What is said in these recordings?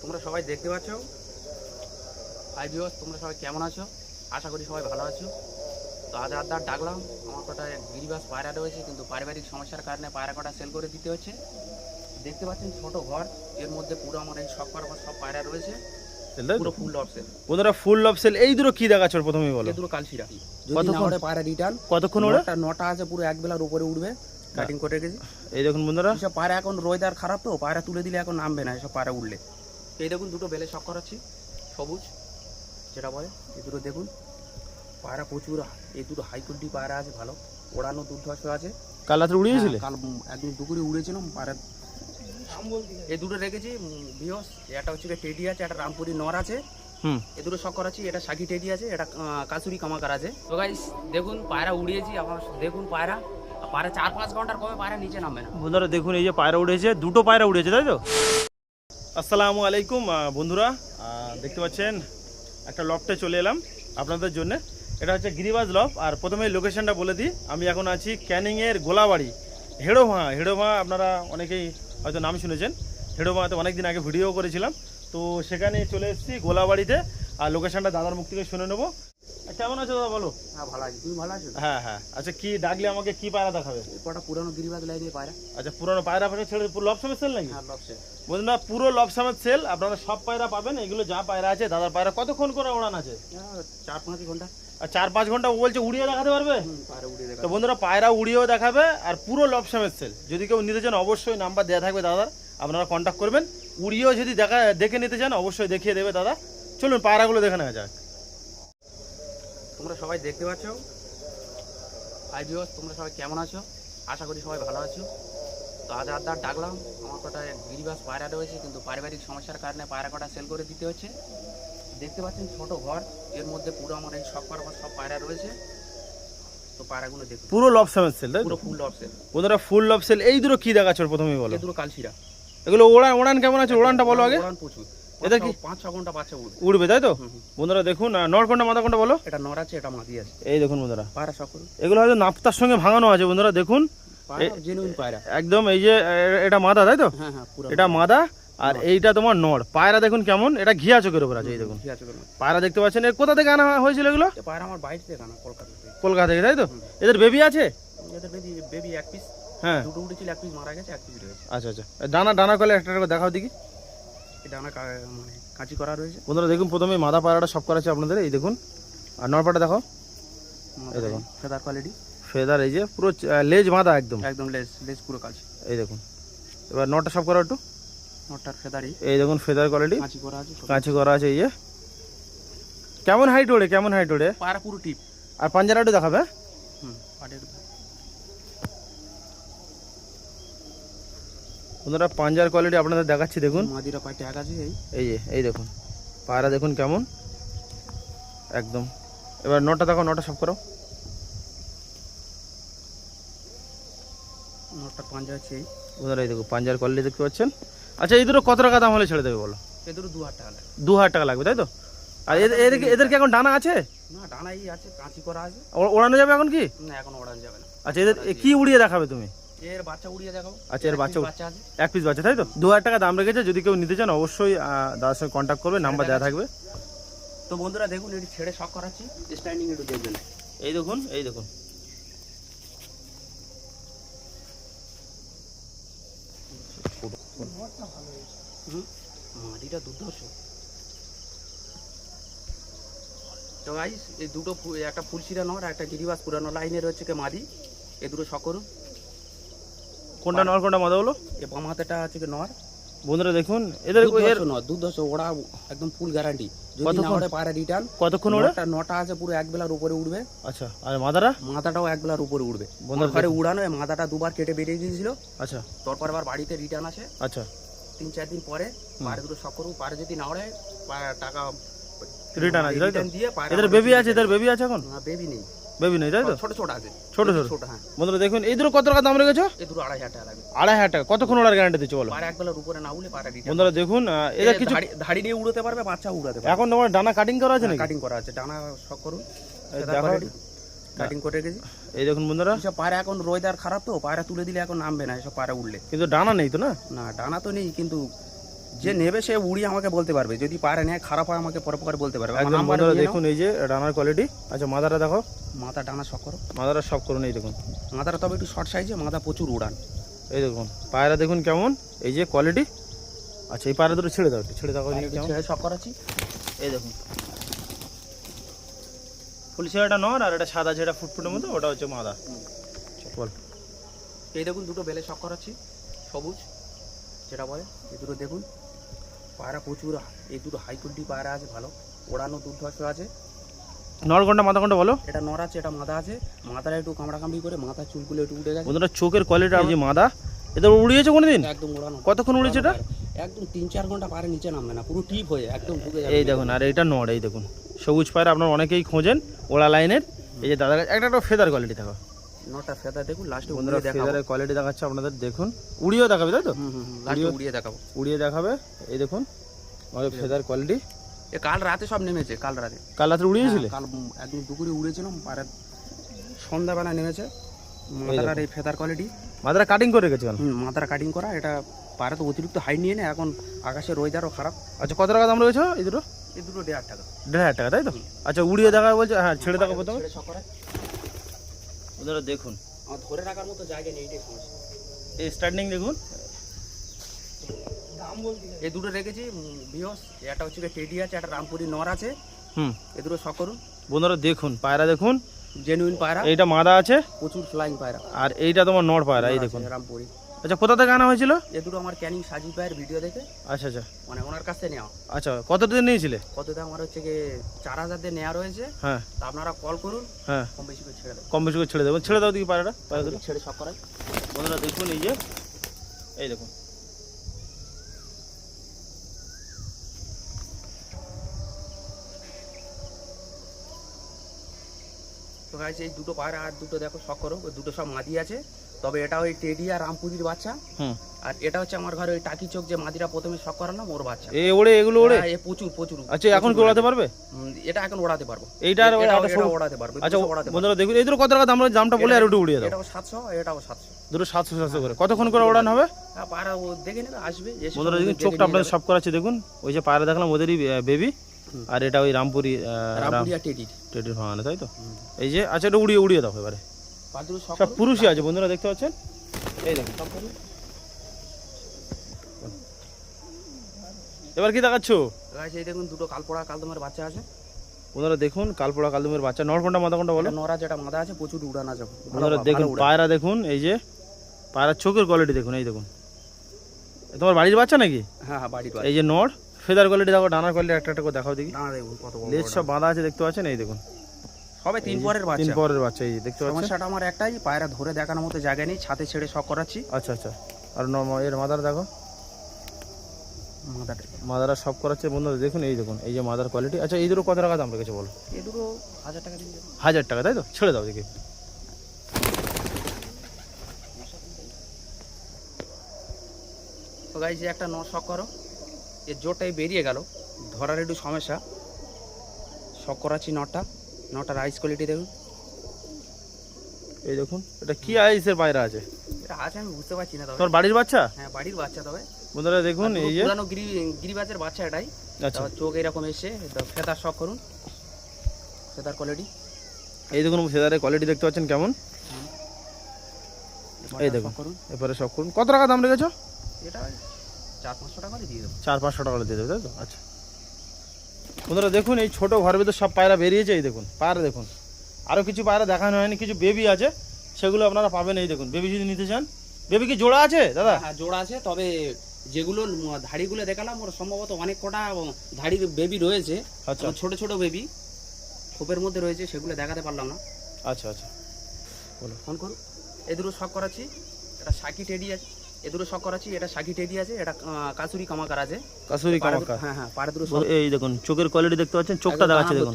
তোমরা সবাই দেখতে পাচ্ছ। হাই ভিউয়ার্স, তোমরা সবাই কেমন আছো? আশা করি সবাই ভালো আছো। তো আজ আড্ডা ডাকলাম। আমার কটা গিরিবাস পায়রা রয়েছে, কিন্তু পারিবারিক সমস্যার কারণে পায়রা কটা সেল করে দিতে হচ্ছে। দেখতে পাচ্ছেন ছোট ঘর, এর মধ্যে পুরো আমার এই সব পায়রা রয়েছে, পুরো ফুল অফ সেল। বন্ধুরা ফুল অফ সেল। এই দুটো কি দেখাচ্ছ প্রথমেই বলো? এই দুটো কালশিরা। যদি না ওরে পায়রা রিটার্ন কতক্ষণ ওরে? নটা আছে, পুরো এক বেলার উপরে উঠবে, কাটিং করে রেখেছি। এই দেখুন বন্ধুরা, এসব পায়রা এখন ওয়েদার খারাপ, তো পায়রা তুলে দিলে এখন নামবে না এসব পায়রা উঠলে। এই দেখুন দুটো বেলে শখ করাচ্ছি, সবুজ যেটা বলে। এই দুটো দেখুন পায়রা প্রচুর, এই দুটো হাই কোয়ালিটি পায়রা আছে, ভালো ওড়ানো দুর্ধর্ষ আছে। কাল রাত্রে উড়িয়েছিলে? কাল একদম দুপুরে উড়েছিলাম পায়রা। এই দুটো রেখেছি ভিউয়ার্স। একটা হচ্ছে টেডি আছে, একটা রামপুরি নর আছে। এই দুটো শখ করাচ্ছি। এটা শাকি টেডি আছে, এটা কাসুরি কামাকার আছে। তো গাইস দেখুন পায়রা উড়িয়েছি আমার, দেখুন পায়রা 4-5 ঘন্টার কমে পায়রা নিচে নামবে না। বন্ধুরা দেখুন এই যে পায়রা উড়েছে, দুটো পায়রা উড়েছে, তাই তো? আসসালামু আলাইকুম বন্ধুরা, দেখতে পাচ্ছেন একটা লফটে চলে এলাম আপনাদের জন্য। এটা হচ্ছে গিরিবাজ লফট। আর প্রথমে লোকেশনটা বলে দিই, আমি এখন আছি ক্যানিংয়ের গোলাবাড়ি হেড়োভাঙা। আপনারা অনেকেই হয়তো নাম শুনেছেন। হেড়োভাঙাতে অনেক দিন আগে ভিডিও করেছিলাম, তো সেখানে চলে এসেছি গোলাবাড়িতে। আর লোকেশনটা দাদার মুখ থেকে শুনে নেবো। কেমন আছো দাদা বলো? হ্যাঁ ভালো আছি, তুমি ভালো আছো? হ্যাঁ। আচ্ছা, কি ডাকলে আমাকে, কি পায়রা দেখাবে? কটা পুরানো গিরিবাজ লাইনের পায়রা। আচ্ছা, পুরোনো পায়রা পায়রা ছেড়ে পুরো লব সমেত সেল নাকি? হ্যাঁ লব সেল। বলুন না, পুরো লব সমেত সেল। আপনারা সব পায়রা পাবেন। এগুলো যা পায়রা আছে, দাদার পায়রা কতক্ষণ করে উড়ান আছে? 4-5 ঘন্টা। আর 4-5 ঘন্টা ও বলছে উড়িয়ে দেখাতে পারবে। পায়রা উড়িয়ে তো বন্ধুরা পায়রা উড়িয়েও দেখাবে, আর পুরো লব সমেত সেল। যদি কেউ নিতে চান অবশ্যই নাম্বার দেওয়া থাকবে দাদার, আপনারা কন্ট্যাক্ট করবেন। উড়িয়েও যদি দেখে নিতে চান অবশ্যই দেখিয়ে দেবে দাদা। চলুন পায়রাগুলো দেখে নেওয়া যাক। তোমরা সবাই দেখতে পাচ্ছ। হাই ভিউয়ার্স, তোমরা সবাই কেমন আছো? আশা করি সবাই ভালো আছো। তো আজ আড্ডা ডাকলাম। আমার কটা গিরিবাস পায়রা রয়েছে, কিন্তু পারিবারিক সমস্যার কারণে পায়রা কটা সেল করে দিতে হচ্ছে। দেখতে পাচ্ছেন ছোট ঘর, এর মধ্যে পুরো আমার এই সব পায়রা রয়েছে। তো পায়রাগুলো দেখুন পুরো লব সমেত সেল, তাই পুরো ফুল অফ সেল। বন্ধুরা ফুল লব সেল। এই দুটো কি দেখাচ্ছ প্রথমেই বলো? এই দুটো কালশিরা। এগুলো ওড়ান কেমন আছে? ওড়ানটা বলো আগে। ওড়ান প্রচুর। এটা কি 5-6 ঘন্টা বাচ্চা উড়বে, তাই তো? বন্ধুরা দেখুন, নর কোনটা মাদা কোনটা বলো? এটা নর আছে, এটা মাদি আছে। এই দেখুন বন্ধুরা পায়রা সকল এগুলো হয়তো নাপ্তার সঙ্গে ভাঙানো আছে। বন্ধুরা দেখুন জেনুইন পায়রা একদম। এই যে এটা মাদা, তাই তো? হ্যাঁ পুরো এটা মাদা, আর এইটা তোমার নর। পায়রা দেখুন কেমন, এটা ঘিয়া চোখের উপর আছে। এই দেখুন পায়রা দেখতে পাচ্ছেন। এর কোথা থেকে আনা হয়েছিল এগুলো? পায়রা আমার বাইরে থেকে আনা, কলকাতা থেকে। কলকাতা থেকে, তাই তো? এদের বেবি আছে? এদের বেবি এক পিস। হ্যাঁ, দুটো উঠেছিল, এক পিস মারা গেছে, এক পিস রয়েছে। আচ্ছা। ডানা কলে একটা করে দেখাও দেখি। এই ডানা মানে কাঁচি করা রয়েছে। বন্ধুরা দেখুন প্রথমে মাদা পায়রাটা সব করা আছে আপনাদের। এই দেখুন, আর নরপাটা দেখো। এই দেখুন ফেদার কোয়ালিটি, ফেদার। এই যে পুরো লেজ মাদা, একদম লেজ পুরো কাঁচি। এই দেখুন। এবার নটা সব করা একটু। নটার ফেদারই এই দেখুন ফেদার কোয়ালিটি, কাঁচি করা আছে, কাঁচি করা আছে। এই যে কেমন হাইট ওড়ে, পায়রা পুরো টিপ। আর পাঞ্জারাটা দেখাবে। বন্ধুরা পাঞ্জার কোয়ালিটি আপনাদের দেখাচ্ছি, দেখুন। মাদিরা পায়ে ট্যাগ আছে। এই দেখুন পায়রা দেখুন কেমন, একদম। এবার নটা দেখো, নটা সব করো। নটার পাঞ্জা আছে। বন্ধুরা এই দেখুন পাঞ্জার কোয়ালিটি দেখতে পাচ্ছেন। আচ্ছা, এই দুটো কত টাকা দাম হলে ছেড়ে দেবে বলো? এই দুটো 2000 টাকা লাগবে। 2000 টাকা লাগবে, তাই তো? আর এদের কি এখন ডানা আছে? না, ডানাই আছে, কাঁচি করা আছে। ওড়ানো যাবে এখন কি? না, এখন ওড়ানো যাবে না। আচ্ছা, এদের কি উড়িয়ে দেখাবে তুমি? এর বাচ্চা উড়িয়ে দেখাবো। আচ্ছা, এর বাচ্চা আছে, এক পিস বাচ্চা, তাই তো? 2000 টাকা দাম রেখেছে। যদি কেউ নিতে চান অবশ্যই দাদার সঙ্গে কন্ট্যাক্ট করবে, নাম্বার দেওয়া থাকবে। তো বন্ধুরা দেখুন, এটি ছেড়ে শখ করাচ্ছি, স্ট্যান্ডিং একটু দেখবেন। এই দেখুন মাটিটা দুর্ধর্ষ। তো গাইস এই দুটো একটা ফুলশিরা নর, একটা গিরিবাস পুরানো লাইনে রয়েছে কে মাদি। এই দুটো শখ করুন। কোনটা নর কোনটা মাদা হলো? এ বাম হাতেটা আছে কি নর। বন্ধুরা দেখুন এদের দুর্ধর্ষ ওড়া, একদম ফুল গ্যারান্টি। যদি না ওড়ে পায়রা রিটার্ন। কতক্ষণ ওড়ে? নটা আছে, পুরো এক বেলার উপরে উঠবে। আচ্ছা, আর মাদাটাও এক বেলার উপরে উঠবে। বন্ধুরা ঘরে উড়ানো, মাদাটা দুবার কেটে বেরিয়ে দিয়েছিল। আচ্ছা, তারপর আবার বাড়িতে রিটার্ন আসে। আচ্ছা 3-4 দিন পরে পায়রা দুটো শখ করুন। পায়রা যদি না ওড়ে টাকা রিটার্ন আছে, তাই তো? দিয়ে এদের বেবি আছে? এদের বেবি আছে এখন? না, বেবি নেই, তাই তো? ছোট আছে, ছোট। হ্যাঁ। বন্ধুরা দেখুন এই দুটো কত টাকা দাম রেখেছো? এই দুটো 2500 টাকা লাগবে। 2500 টাকা। কতক্ষণ ওড়ার গ্যারান্টি দিচ্ছ বলো? পায়রা এক বেলার উপরে না উড়লে পায়রা রিটার্ন। বন্ধুরা দেখুন এদের কিছু ধাড়ি নিয়ে উড়তে পারবে, বাচ্চা উড়াতে পারবে। এখন তোমার ডানা কাটিং করা আছে নাকি? কাটিং করা আছে, ডানা শখ করুন, কাটিং করে রেখেছি। এই দেখুন বন্ধুরা, এসব পায়রা এখন ওয়েদার খারাপ, তো পায়রা তুলে দিলে এখন নামবে না এসব পায়রা উড়লে। কিন্তু ডানা নেই তো? না, ডানা তো নেই, কিন্তু যে নেবে সে উড়িয়ে আমাকে বলতে পারবে, যদি পারে নেয় খারাপ হয় আমাকে পরে পরে বলতে পারবে। আমার একদম নাম্বার বন্ধুরা দিয়ে দেখুন এই যে রানার কোয়ালিটি। আচ্ছা মাদাটা দেখো, নাও। মাথা ডানা শখ করো, মাদারা সব করুন এই দেখুন, মাথাটা তবে একটু শর্ট সাইজে, মাথা প্রচুর উড়ান। এই দেখুন পায়রা দেখুন কেমন, এই যে কোয়ালিটি। আচ্ছা এই পায়রা দুটো ছেড়ে দাও, একটু ছেড়ে দাও কেমন, ছেড়ে শখ করাচ্ছি। এই দেখুন ফুল ছেড়াটা নর, আর এটা সাদা যেটা ফুটফুটের মতো ওটা হচ্ছে মাদা। বল এই দেখুন দুটো বেলে শখ করাচ্ছি, সবুজ যেটা বলে। এই দুটো দেখুন পায়রা প্রচুর, এই দুটো হাই কোয়ালিটি পায়রা আছে, ভালো ওড়ানো দুর্ধর্ষ আছে। নর কোনটা মাথা কোনটা বলো? এটা নর আছে, এটা মাথা আছে। মাথাটা একটু কামড়া কামড়ি করে, মাথা চুলগুলো একটু উঠে গেছে। বন্ধুরা চোখের কোয়ালিটি, এই যে মাদা, এটা উড়িয়েছে কোনোদিন? একদম ওড়ানো। কতক্ষণ উড়েছে এটা? একদম 3-4 ঘন্টা পায়রা নিচে নামবে না, পুরো টিপ হয়ে একদম ঢুকে যাবে। এই দেখুন, আর এটা নর, এই দেখুন সবুজ পায়রা আপনার অনেকেই খোঁজেন ওড়া লাইনের। এই যে দাদার কাছে একটা একটা ফেদার কোয়ালিটি দেখো, নটা ফেদা দেখুন লাস্টে বন্ধুরা উড়িয়ে দেখাবো। ফেদারের কোয়ালিটি দেখাচ্ছে আপনাদের, দেখুন উড়িয়েও দেখাবে তাই তো? লাস্টে উড়িয়ে দেখাবো। উড়িয়ে দেখাবে, এই দেখুন আমাদের ফেদার কোয়ালিটি। এ কাল রাতে সব নেমেছে, কাল রাতে। কাল রাত্রে উড়িয়েছিলে? কাল একদম দুপুরে উড়েছিলাম, পায়রা সন্ধ্যাবেলা নেমেছে। মাথার এই ফেদার কোয়ালিটি, মাদারা কাটিং করে রেখেছে কেন? মাথার কাটিং করা। এটা পায়রা তো অতিরিক্ত হাই নিয়ে নেয়, এখন আকাশের ওয়েদারও খারাপ। আচ্ছা কত টাকা দাম রয়েছে এই দুটো? এই দুটো 1.5 টাকা। 1.5 টাকা তাই তো? আচ্ছা উড়িয়ে দেখা বলছে, হ্যাঁ ছেড়ে দেখো প্রথমে। ছেড়ে শখ করায়। বন্ধুরা দেখুন আমার ধরে রাখার মতো জায়গা নেই, এটাই সমস্যা। এই স্ট্যান্ডিং দেখুন, এই দুটো রেখেছি বিহস। একটা হচ্ছে টেডি আছে, একটা রামপুরি নর আছে। এই দুটো শখ করুন। বন্ধুরা দেখুন পায়রা দেখুন, জেনুইন পায়রা, এইটা মাদা আছে, প্রচুর ফ্লাইং পায়রা। আর এইটা তোমার নর পায়রা, এই দেখুন। রামপুরি। আচ্ছা কোথা থেকে আনা হয়েছিল? এই দুটো আমার ক্যানিং সাজি পায়ের ভিডিও দেখে, আচ্ছা আচ্ছা মানে ওনার কাছ থেকে নেওয়া। আচ্ছা কত দিন নিয়েছিলে? কত দাম? আমার হচ্ছে গিয়ে 4000 দিয়ে নেওয়া রয়েছে। হ্যাঁ তা আপনারা কল করুন, হ্যাঁ কম বেশি করে ছেড়ে দেবো। কম বেশি করে ছেড়ে দেবেন। ছেড়ে দাও দিকে পায়রাটা, পায়রা দুটো ছেড়ে শখ করায়। বন্ধুরা দেখুন এই যে, এই দেখুন তো গাইছে এই দুটো পায়রা আর দুটো দেখো শখ করো, ওই দুটো সব মাদি আছে। তবে এটা ওই টেডি আর রামপুরির বাচ্চা। আর এটা হচ্ছে আমার ঘরে ওই টাকি চোখ যে মাদিরা প্রথমে শখ করালাম, ওর বাচ্চা। এই ওড়ে, এগুলো ওড়ে? হ্যাঁ, এ প্রচুর প্রচুর। আচ্ছা এখন কি ওড়াতে পারবে? এটা এখন ওড়াতে পারবো। এইটা আর এটা সব ওড়াতে পারবো। আচ্ছা বন্ধুরা দেখুন এই দুটো কত টাকা দাম, দামটা বলে আর একটু উড়িয়ে দাও। এটাও 700, এটাও 700। দুটো 700 করে কতক্ষণ করে ওড়ানো হবে? হ্যাঁ পায়রা ও দেখে নেবে, আসবে। বন্ধুরা দেখুন চোখটা আপনাদের সব করাচ্ছে দেখুন, ওই যে পায়রা দেখলাম ওদেরই বেবি, আর এটা ওই রামপুরি রামপুরি আর টেডি। টেডির ভাঙানো তাই তো? এই যে আচ্ছা এটা উড়িয়ে উড়িয়ে দাও এবারে। পাঁচগুলো শখ সব পুরুষই আছে বন্ধুরা দেখতে পাচ্ছেন, এই দেখুন। শখ করুন। এবার কি দেখাচ্ছ? গাইছে এই দেখুন দুটো কালপোড়া কালদমের বাচ্চা আছে। বন্ধুরা দেখুন কালপোড়া কালদমের বাচ্চা, নর কোনটা মাদা কোনটা বলো? এটা নরা যেটা মাদা আছে, প্রচুর উড়ান আছে। বন্ধুরা দেখুন পায়রা দেখুন, এই যে পায়রার চোখের কোয়ালিটি দেখুন, এই দেখুন। তোমার বাড়ির বাচ্চা নাকি? হ্যাঁ হ্যাঁ বাড়ির এই যে নর, ফেদার কোয়ালিটি দেখো, ডানার কোয়ালিটি একটা একটা করে দেখাও দেখি। না দেখুন কত বড় লেজ সব বাঁধা আছে দেখতে পাচ্ছেন, এই দেখুন সবে 3 পরের 3 বাচ্চা। পরের বাচ্চা, এই যে দেখতে পাচ্ছেন। সমস্যাটা আমার একটাই, পায়রা ধরে দেখানোর মতো জায়গা নেই, ছাদে ছেড়ে শখ করাচ্ছি। আচ্ছা আচ্ছা, আর এর মাদার দেখো, মাদাটা মাদারা সব করাচ্ছে বন্ধুরা দেখুন, এই দেখুন এই যে মাদার কোয়ালিটি। আচ্ছা এই দুটো কত টাকা দাম রেখেছে বলো? এই দুটো 1000 টাকা দিয়ে দেবো। 1000 টাকা তাই তো? ছেড়ে দাও দেখি। তো গাইছে একটা নর শখ করো, এর জোরটাই বেরিয়ে গেল, ধরার একটু সমস্যা। শখ করাচ্ছি নটা, নটার আইস কোয়ালিটি দেখুন। এই দেখুন এটা কি আইসের পায়রা আছে? এটা আছে আমি বুঝতে পারছি না তবে। তোমার বাড়ির বাচ্চা? হ্যাঁ বাড়ির বাচ্চা। তবে বন্ধুরা দেখুন এই যে পুরানো গিরিবাজের বাচ্চা এটাই। আচ্ছা চোখ এরকম এসে, ফেদার শখ করুন, ফেদার কোয়ালিটি। এই দেখুন ফেদারের কোয়ালিটি দেখতে পাচ্ছেন কেমন, এই দেখুন। করুন এবারে সব করুন। কত টাকা দাম রেখেছো? এটা 400-500 টাকা দিয়ে দেবো। 400-500 টাকা দিয়ে দেবে তাই তো? আচ্ছা বন্ধুরা দেখুন এই ছোট ঘরের ভিতর সব পায়রা বেরিয়েছে, এই দেখুন পায়রা দেখুন। আরও কিছু পায়রা দেখানো হয়নি, কিছু বেবি আছে, সেগুলো আপনারা পাবেন। এই দেখুন বেবি যদি নিতে চান। বেবি কি জোড়া আছে দাদা? হ্যাঁ জোড়া আছে, তবে যেগুলো ধাড়িগুলো দেখালাম ওর সম্ভবত অনেক কটা ধাড়ির বেবি রয়েছে। আচ্ছা ছোট ছোট বেবি খোপের মধ্যে রয়েছে, সেগুলো দেখাতে পারলাম না। আচ্ছা আচ্ছা বলো। ফোন করুন। এ দুটো শখ করাচ্ছি, এটা সাকি টেডি আছে। এ দুটো শখ করাচ্ছি, এটা সাকি টেডি আছে, এটা কাসুরি কামাকার আছে। কাসুরি কামাকার। হ্যাঁ হ্যাঁ পাড়ে দুটো। এই দেখুন চোখের কোয়ালিটি দেখতে পাচ্ছেন, চোখটা দেখাচ্ছে দেখুন,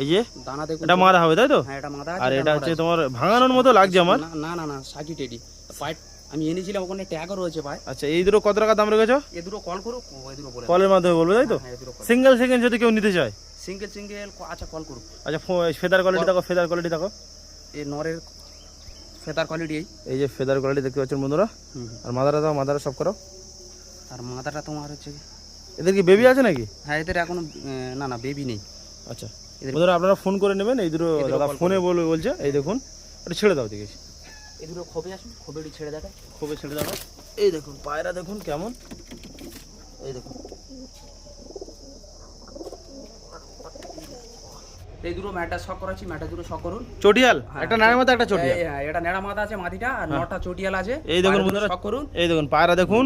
এই যে দানা দেখুন। এটা মাদা হবে তাই তো? হ্যাঁ এটা মাদা আছে। আর এটা হচ্ছে তোমার ভাঙানোর মতো লাগছে আমার। না না না সাকি টেডি পাইট আমি এনেছিলাম, ওখানে ট্যাগও রয়েছে ভাই। আচ্ছা এই দুটো কত টাকা দাম রেখেছো? এ দুটো কল করো, এই দুটো বলে কলের মাধ্যমে বলবে তাই তো? হ্যাঁ, এ দুটো call। সিঙ্গেল সেকেন্ড যদি কেউ নিতে চায়? সিঙ্গেল আচ্ছা কল করুন। আচ্ছা ফেদার কোয়ালিটি দেখো, ফেদার কোয়ালিটি দেখো। এই নরের ফেদার কোয়ালিটি এই যে ফেদার কোয়ালিটি দেখতে পাচ্ছেন বন্ধুরা। আর মাদারা দাও, মাদারা সব করো। আর মাথাটা তোমার হচ্ছে, এদের কি বেবি আছে নাকি? হ্যাঁ এদের এখনো না বেবি নেই। আচ্ছা, এদের- বন্ধুরা আপনারা ফোন করে নেবেন। এই দুটো এদেরও দাদা call ফোনে বলছে, এই দেখুন এটা ছেড়ে দাও দেখেছি, এই দুটো খোপে আসুন, খোপেটি ছেড়ে দেখায়। খুবই ছেড়ে দাও। এই দেখুন পায়রা দেখুন কেমন, এই দেখুন এই দুটো ম্যাটটা শক করাচ্ছি, ম্যাটটা দুটো শক করুন। চটিয়াল, হ্যাঁ, একটা নাড়ের মতো একটা চটিয়াল। হ্যাঁ এটা নেড়া মাথা আছে মাটিটা, আর নটা চটিয়াল আছে। এই দেখুন পায়রা দুটো বন্ধুরা, শক করুন। এই দেখুন পায়রা দেখুন,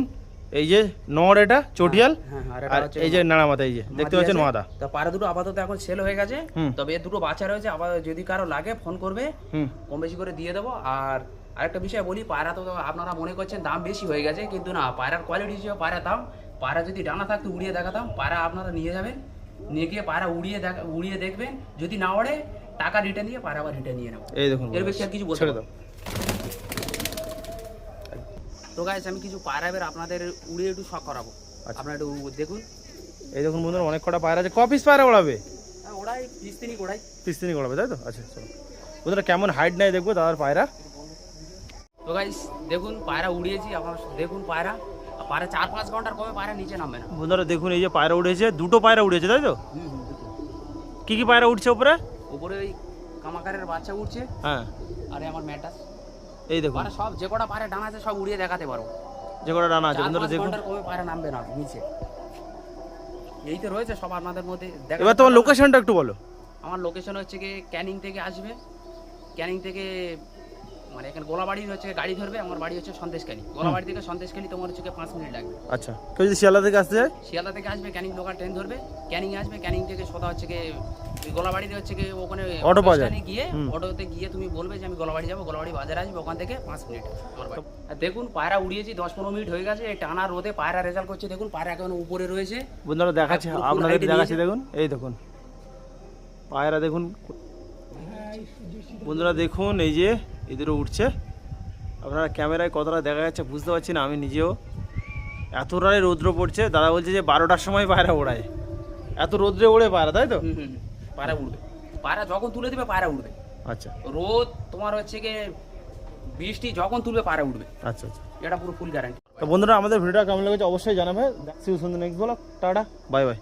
এই যে নড় এটা চটিয়াল, হ্যাঁ আর আর এটা হচ্ছে এই যে নাড়া মাথা, এই যে দেখতে পাচ্ছেন মাথা। তো পায়রা দুটো আপাতত এখন সেল হয়ে গেছে, হুম। তবে এর দুটো বাচ্চা রয়েছে, আবার যদি কারো লাগে ফোন করবে, হুম, কম বেশি করে দিয়ে দেবো। আর আরেকটা বিষয় বলি, পায়রা তো আপনারা মনে করছেন দাম বেশি হয়ে গেছে, কিন্তু না, পায়রার কোয়ালিটি হিসেবে পায়রার দাম। পায়রা যদি ডানা থাকতো উড়িয়ে দেখাতাম, পায়রা আপনারা নিয়ে যাবেন, নিয়ে গিয়ে পায়রা উড়িয়ে দেখবেন, যদি না ওড়ে টাকা রিটার্ন দিয়ে পায়রা আবার রিটার্ন নিয়ে নেবো। এই দেখুন এর বেশি আর কিছু বলতে ছেড়ে পারবো দাও। না। তো গাইস আমি কিছু পায়রা এবার আপনাদের উড়িয়ে একটু শখ করাবো, আচ্ছা। আপনারা একটু দেখুন। এই দেখুন বন্ধুরা অনেক কটা পায়রা আছে। ক পিস পায়রা ওড়াবে? হ্যাঁ, ওড়াই পিস্তিনি ওড়াই। পিস তিনি ওড়াবে, তাই তো? আচ্ছা চলো বন্ধুরা কেমন হাইট নেয় দেখবো দাদার পায়রা। তো গাইস দেখুন পায়রা উড়িয়েছি, আপনারা দেখুন পায়রা 4-5 ঘন্টার কমে পায়রা নিচে নামবে না। বন্ধুরা দেখুন এই যে পায়রা উড়েছে, দুটো পায়রা উড়েছে, তাই তো? কি কি পায়রা উঠছে উপরে? উপরে ওই কামাকারের বাচ্চা উঠছে, হ্যাঁ আরে আমার ম্যাটাস। এই দেখুন পায়রা সব যে কটা পায়রা ডানা আছে সব উড়িয়ে দেখাতে পারো। যে কটা ডানা আছে বন্ধুরা 4-5 দেখুন। ঘন্টার কমে পায়রা নামবে না নিচে। এই তো রয়েছে সব আপনাদের মধ্যে দেখা। এবার তোমার লোকেশনটা একটু বলো। আমার লোকেশন হচ্ছে কি ক্যানিং থেকে আসবে, ক্যানিং থেকে মানে এখানে গোলাবাড়ি হচ্ছে গাড়ি ধরবে, আমার বাড়ি হচ্ছে সন্দেশখালী। গোলাবাড়ি থেকে সন্দেশখালী তোমার হচ্ছে 5 মিনিট লাগবে। আচ্ছা, কেউ যদি শিয়ালদা থেকে আসতে যায়? শিয়ালদা থেকে আসবে, ক্যানিং লোকাল ট্রেন ধরবে, ক্যানিং আসবে, ক্যানিং থেকে সোজা হচ্ছে কি গোলাবাড়িতে হচ্ছে কি ওখানে অটো পাওয়া যায়। স্ট্যান্ডে গিয়ে হুম। অটোতে গিয়ে তুমি বলবে যে আমি গোলাবাড়ি যাবো, গোলাবাড়ি বাজারে আসবে, ওখান থেকে 5 মিনিট আমার বাড়ি। আর দেখুন পায়রা উড়িয়েছি 10-15 মিনিট হয়ে গেছে, এই টানা রোদে পায়রা রেজাল্ট করছে। দেখুন পায়রা এখন উপরে রয়েছে। বন্ধুরা দেখাচ্ছি, পুরো full আপনাদের height এ দেখাচ্ছি, নিয়েছে। দেখুন এই দেখুন পায়রা দেখুন বন্ধুরা, দেখুন এই যে এদেরও উঠছে। আপনারা ক্যামেরায় কতটা দেখা যাচ্ছে বুঝতে পারছি না, আমি নিজেও। এতটাই রৌদ্র পড়ছে, দাদা বলছে যে 12টার সময় পায়রা ওড়ায়। এত রৌদ্রে ওড়ে পায়রা, তাই তো? হুম, পায়রা উড়বে, পায়রা যখন তুলে দিবে পায়রা উড়বে। আচ্ছা রোদ তোমার হচ্ছে কি বৃষ্টি যখন তুলবে পায়রা উঠবে, আচ্ছা আচ্ছা। এটা পুরো ফুল গ্যারান্টি। তো বন্ধুরা আমাদের ভিডিওটা কেমন লেগেছে অবশ্যই জানাবে। See you soon the next blog. টাটা, বাই বাই।